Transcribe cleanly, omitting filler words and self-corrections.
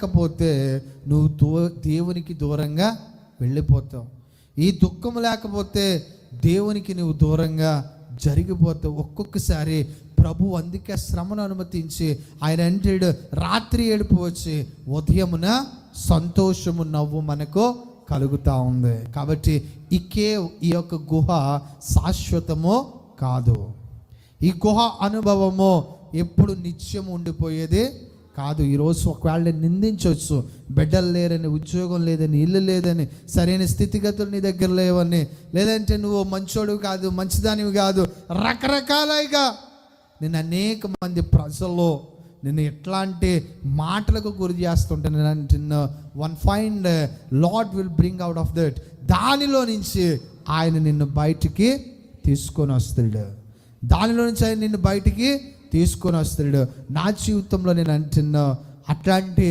లేకపోతే నువ్వు దేవునికి దూరంగా వెళ్ళిపోతావు. ఈ దుఃఖం లేకపోతే దేవునికి నువ్వు దూరంగా జరిగిపోతావు. ఒక్కొక్కసారి ప్రభు అందుకే శ్రమను అనుమతించి ఆయన అంటాడు, రాత్రి ఏడుపు వచ్చి ఉదయమున సంతోషము నవ్వు మనకు కలుగుతూ ఉంది. కాబట్టి ఈ యొక్క గుహ శాశ్వతమో కాదు. ఈ గుహ అనుభవము ఎప్పుడు నిత్యం ఉండిపోయేది కాదు. ఈరోజు ఒకవేళ నిందించవచ్చు, బిడ్డలు లేరని, ఉద్యోగం లేదని, ఇల్లు లేదని, సరైన స్థితిగతులు నీ దగ్గర లేవని, లేదంటే నువ్వు మంచోడు కాదు, మంచిదానివి కాదు, రకరకాలుగా నేను అనేక మంది ప్రజల్లో నిన్ను ఎట్లాంటి మాటలకు గురి చేస్తుంటే నేను one find lord will bring out of that. దానిలో నుంచి ఆయన నిన్ను బయటికి తీసుకొని వస్తాడు. దానిలో నుంచి ఆయన నిన్ను బయటికి తీసుకొని వస్తాడు. నా జీవితంలో నేను అంటున్నా, అట్లాంటి